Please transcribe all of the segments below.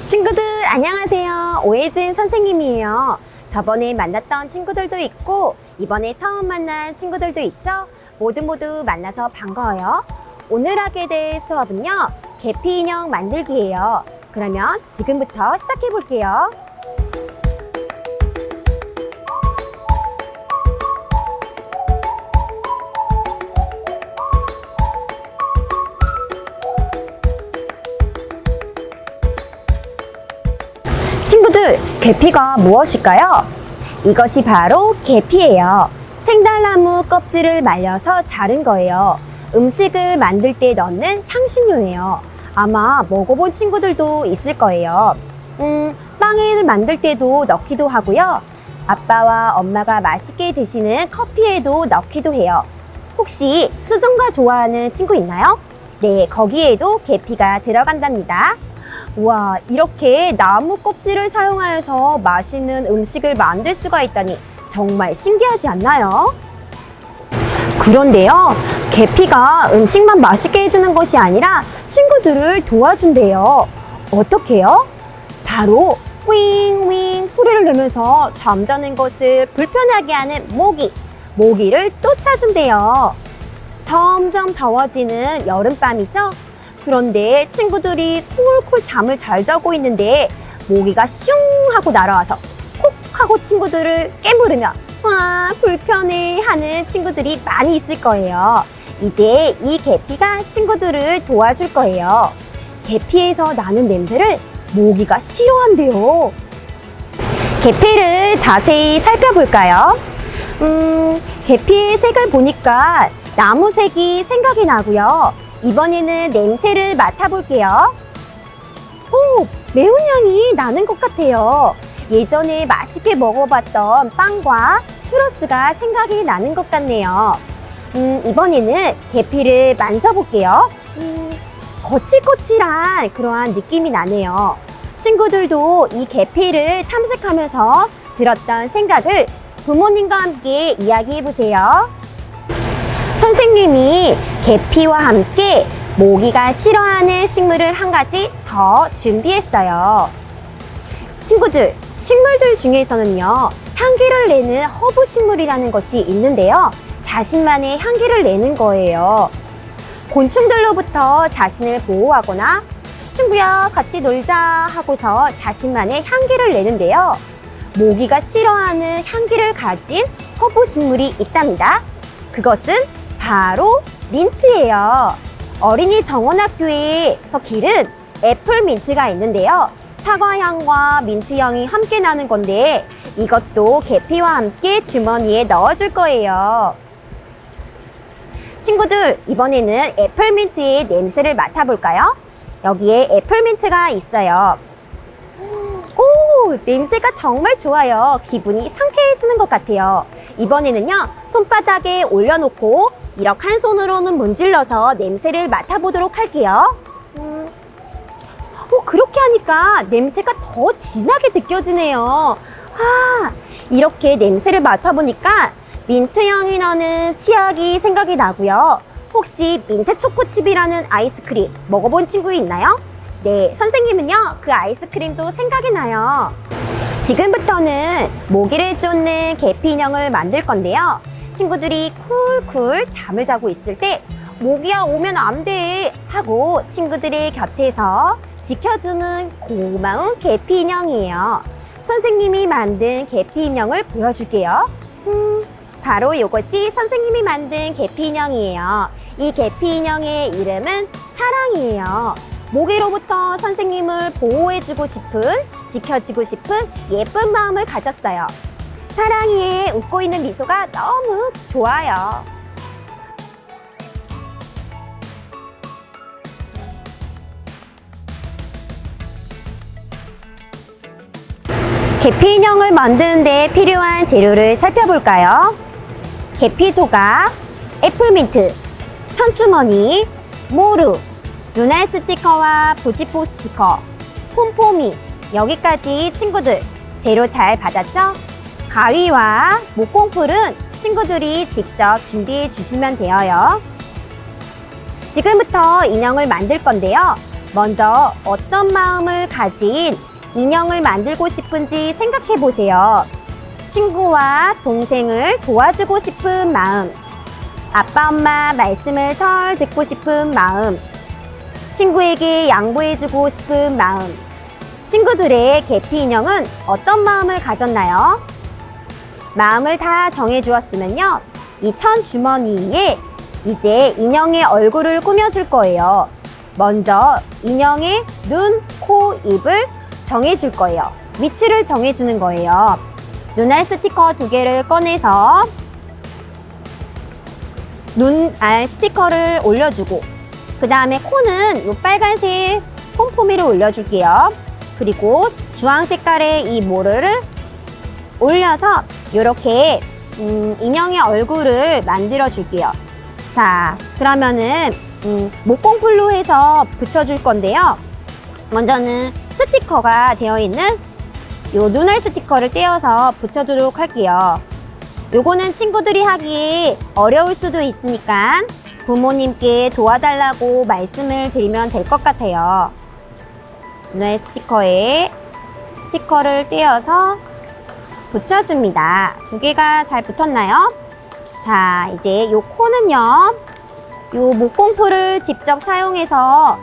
친구들 안녕하세요. 오혜진 선생님이에요. 저번에 만났던 친구들도 있고 이번에 처음 만난 친구들도 있죠? 모두 만나서 반가워요. 오늘 하게 될 수업은요, 계피 인형 만들기예요. 그러면 지금부터 시작해 볼게요. 친구들, 계피가 무엇일까요? 이것이 바로 계피예요. 생달나무 껍질을 말려서 자른 거예요. 음식을 만들 때 넣는 향신료예요. 아마 먹어본 친구들도 있을 거예요. 빵을 만들 때도 넣기도 하고요. 아빠와 엄마가 맛있게 드시는 커피에도 넣기도 해요. 혹시 수정과 좋아하는 친구 있나요? 네, 거기에도 계피가 들어간답니다. 우와, 이렇게 나무 껍질을 사용하여서 맛있는 음식을 만들 수가 있다니 정말 신기하지 않나요? 그런데요, 계피가 음식만 맛있게 해주는 것이 아니라 친구들을 도와준대요. 어떻게요? 바로 윙윙 소리를 내면서 잠자는 것을 불편하게 하는 모기를 쫓아준대요. 점점 더워지는 여름밤이죠? 그런데 친구들이 쿨쿨 잠을 잘 자고 있는데 모기가 슝 하고 날아와서 콕 하고 친구들을 깨물으며 와, 불편해 하는 친구들이 많이 있을 거예요. 이제 이 계피가 친구들을 도와줄 거예요. 계피에서 나는 냄새를 모기가 싫어한대요. 계피를 자세히 살펴볼까요? 계피의 색을 보니까 나무색이 생각이 나고요. 이번에는 냄새를 맡아볼게요. 오, 매운 향이 나는 것 같아요. 예전에 맛있게 먹어봤던 빵과 추러스가 생각이 나는 것 같네요. 이번에는 계피를 만져볼게요. 거칠거칠한 그러한 느낌이 나네요. 친구들도 이 계피를 탐색하면서 들었던 생각을 부모님과 함께 이야기해보세요. 선생님이 계피와 함께 모기가 싫어하는 식물을 한 가지 더 준비했어요. 친구들, 식물들 중에서는요, 향기를 내는 허브 식물이라는 것이 있는데요. 자신만의 향기를 내는 거예요. 곤충들로부터 자신을 보호하거나 친구야 같이 놀자 하고서 자신만의 향기를 내는데요. 모기가 싫어하는 향기를 가진 허브 식물이 있답니다. 그것은 바로 민트예요. 어린이 정원학교에서 기른 애플 민트가 있는데요. 사과향과 민트향이 함께 나는 건데 이것도 계피와 함께 주머니에 넣어줄 거예요. 친구들, 이번에는 애플 민트의 냄새를 맡아볼까요? 여기에 애플 민트가 있어요. 오, 냄새가 정말 좋아요. 기분이 상쾌해지는 것 같아요. 이번에는요, 손바닥에 올려놓고 이렇게 한 손으로는 문질러서 냄새를 맡아보도록 할게요. 그렇게 하니까 냄새가 더 진하게 느껴지네요. 이렇게 냄새를 맡아보니까 민트향이 나는 치약이 생각이 나고요. 혹시 민트 초코칩이라는 아이스크림 먹어본 친구 있나요? 네, 선생님은요, 그 아이스크림도 생각이 나요. 지금부터는 모기를 쫓는 계피 인형을 만들 건데요. 친구들이 쿨쿨 잠을 자고 있을 때 모기야 오면 안 돼 하고 친구들의 곁에서 지켜주는 고마운 계피 인형이에요. 선생님이 만든 계피 인형을 보여줄게요. 바로 이것이 선생님이 만든 계피 인형이에요. 이 계피 인형의 이름은 사랑이에요. 모기로부터 선생님을 보호해주고 싶은, 지켜주고 싶은 예쁜 마음을 가졌어요. 사랑이의 웃고 있는 미소가 너무 좋아요. 계피 인형을 만드는 데 필요한 재료를 살펴볼까요? 계피 조각, 애플민트, 천주머니, 모루, 눈알 스티커와 부지포 스티커, 폼폼이, 여기까지 친구들 재료 잘 받았죠? 가위와 목공풀은 친구들이 직접 준비해 주시면 되어요. 지금부터 인형을 만들 건데요. 먼저 어떤 마음을 가진 인형을 만들고 싶은지 생각해 보세요. 친구와 동생을 도와주고 싶은 마음, 아빠, 엄마 말씀을 잘 듣고 싶은 마음, 친구에게 양보해주고 싶은 마음. 친구들의 계피 인형은 어떤 마음을 가졌나요? 마음을 다 정해주었으면요, 이 천 주머니에 이제 인형의 얼굴을 꾸며줄 거예요. 먼저 인형의 눈, 코, 입을 정해줄 거예요. 위치를 정해주는 거예요. 눈알 스티커 2개를 꺼내서 눈알 스티커를 올려주고, 그 다음에 코는 이 빨간색 폼포미를 올려줄게요. 그리고 주황 색깔의 이 모르를 올려서 이렇게 인형의 얼굴을 만들어 줄게요. 자, 그러면은 목공풀로 해서 붙여줄 건데요. 먼저는 스티커가 되어 있는 요 눈알 스티커를 떼어서 붙여주도록 할게요. 요거는 친구들이 하기 어려울 수도 있으니까 부모님께 도와달라고 말씀을 드리면 될 것 같아요. 눈알 스티커에 스티커를 떼어서 붙여줍니다. 2개가 잘 붙었나요? 자, 이제 요 코는요, 요 목공풀을 직접 사용해서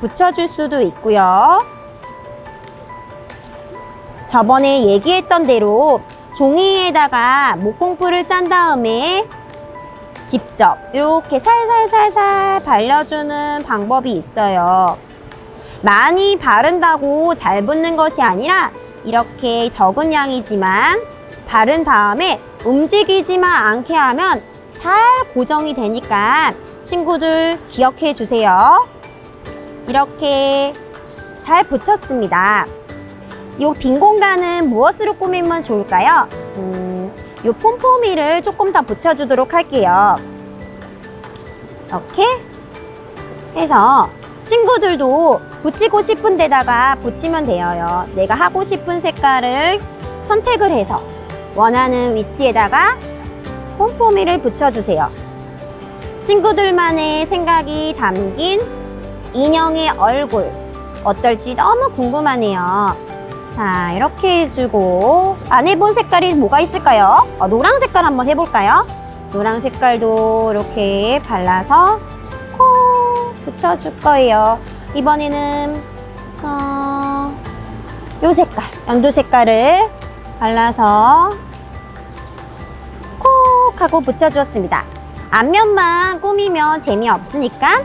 붙여줄 수도 있고요. 저번에 얘기했던 대로 종이에다가 목공풀을 짠 다음에 직접 이렇게 살살살살 발려주는 방법이 있어요. 많이 바른다고 잘 붙는 것이 아니라 이렇게 적은 양이지만 바른 다음에 움직이지만 않게 하면 잘 고정이 되니까 친구들 기억해 주세요. 이렇게 잘 붙였습니다. 이 빈 공간은 무엇으로 꾸미면 좋을까요? 이 폼포미를 조금 더 붙여주도록 할게요. 이렇게 해서 친구들도 붙이고 싶은 데다가 붙이면 돼요. 내가 하고 싶은 색깔을 선택을 해서 원하는 위치에다가 폼포미를 붙여주세요. 친구들만의 생각이 담긴 인형의 얼굴 어떨지 너무 궁금하네요. 자, 이렇게 해주고 안 해본 색깔이 뭐가 있을까요? 노랑 색깔 한번 해볼까요? 노랑 색깔도 이렇게 발라서 코 붙여줄 거예요. 이번에는 요 색깔, 연두 색깔을 발라서 콕 하고 붙여주었습니다. 앞면만 꾸미면 재미없으니까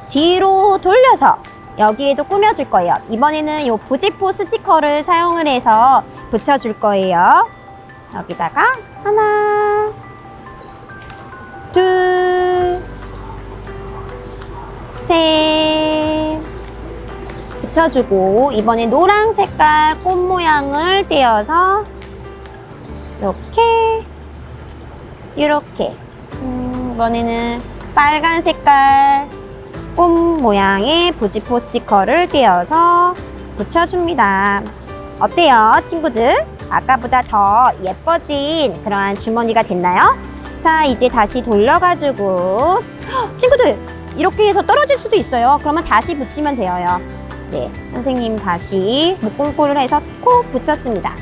뒤로 돌려서 여기에도 꾸며줄 거예요. 이번에는 요 부지포 스티커를 사용을 해서 붙여줄 거예요. 여기다가 하나, 둘, 셋 붙여주고, 이번에 노란 색깔 꽃 모양을 떼어서 이렇게 이번에는 빨간 색깔 꽃 모양의 부지포 스티커를 떼어서 붙여줍니다. 어때요, 친구들? 아까보다 더 예뻐진 그러한 주머니가 됐나요? 자, 이제 다시 돌려가지고 친구들, 이렇게 해서 떨어질 수도 있어요. 그러면 다시 붙이면 돼요. 네, 선생님 다시 목공풀을 해서 콕 붙였습니다.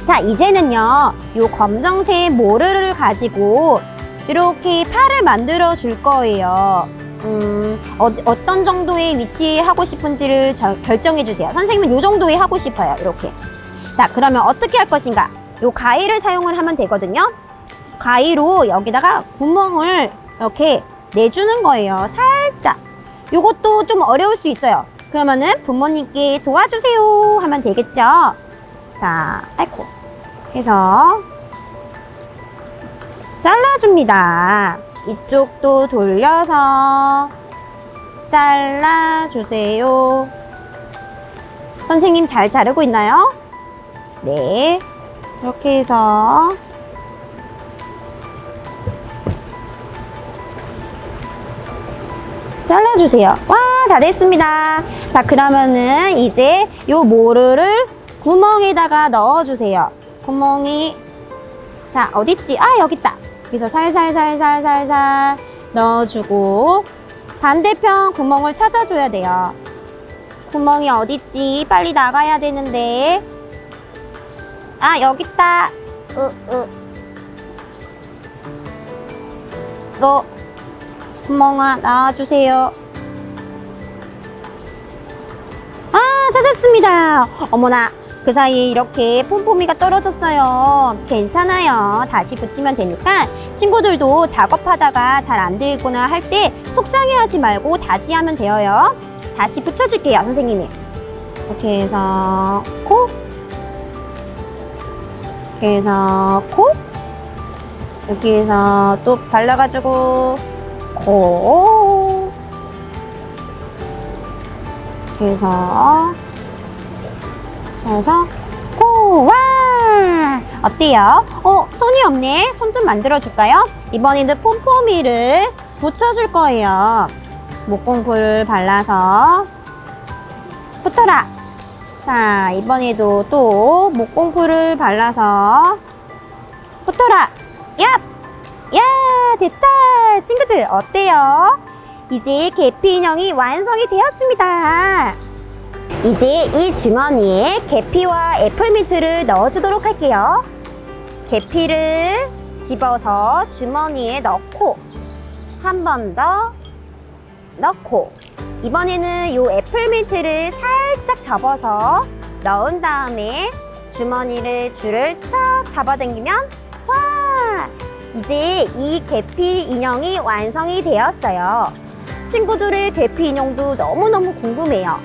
자, 이제는요, 요 검정색 모르를 가지고 이렇게 팔을 만들어 줄 거예요. 어떤 정도의 위치에 하고 싶은지를 결정해 주세요. 선생님은 요 정도에 하고 싶어요. 이렇게. 자, 그러면 어떻게 할 것인가? 요 가위를 사용을 하면 되거든요. 가위로 여기다가 구멍을 이렇게 내주는 거예요. 살짝. 요것도 좀 어려울 수 있어요. 그러면은 부모님께 도와주세요 하면 되겠죠. 자, 아이고 해서 잘라줍니다. 이쪽도 돌려서 잘라주세요. 선생님 잘 자르고 있나요? 네, 이렇게 해서 잘라주세요. 와, 다 됐습니다. 자, 그러면은 이제 요 모르를 구멍에다가 넣어주세요. 구멍이, 자, 어딨지? 아, 여기 있다. 그래서 살살살살살살 넣어주고, 반대편 구멍을 찾아줘야 돼요. 구멍이 어딨지? 빨리 나가야 되는데. 아, 여기 있다. 너 구멍아 나와주세요. 아, 찾았습니다. 어머나, 그 사이에 이렇게 폼폼이가 떨어졌어요. 괜찮아요. 다시 붙이면 되니까 친구들도 작업하다가 잘 안 되거나 할 때 속상해하지 말고 다시 하면 돼요. 다시 붙여줄게요, 선생님이. 이렇게 해서 코, 이렇게 해서 코, 이렇게 해서 또 발라가지고 코, 이렇게 해서 코. 와, 어때요? 손이 없네. 손 좀 만들어줄까요? 이번에는 폼폼이를 붙여줄 거예요. 목공풀을 발라서 붙어라. 자, 이번에도 또 목공풀을 발라서 붙어라. 야, 됐다. 친구들 어때요? 이제 계피 인형이 완성이 되었습니다. 이제 이 주머니에 계피와 애플민트를 넣어주도록 할게요. 계피를 집어서 주머니에 넣고 한 번 더 넣고, 이번에는 이 애플민트를 살짝 접어서 넣은 다음에 주머니를 줄을 쫙 잡아당기면, 와! 이제 이 계피 인형이 완성이 되었어요. 친구들의 계피 인형도 너무너무 궁금해요.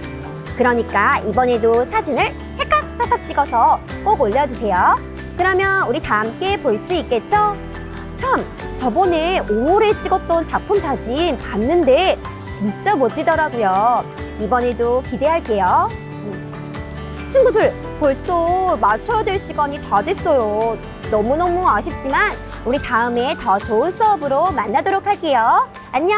그러니까 이번에도 사진을 찰칵찰칵 찍어서 꼭 올려주세요. 그러면 우리 다 함께 볼 수 있겠죠? 참, 저번에 5월에 찍었던 작품 사진 봤는데 진짜 멋지더라고요. 이번에도 기대할게요. 친구들, 벌써 맞춰야 될 시간이 다 됐어요. 너무너무 아쉽지만 우리 다음에 더 좋은 수업으로 만나도록 할게요. 안녕!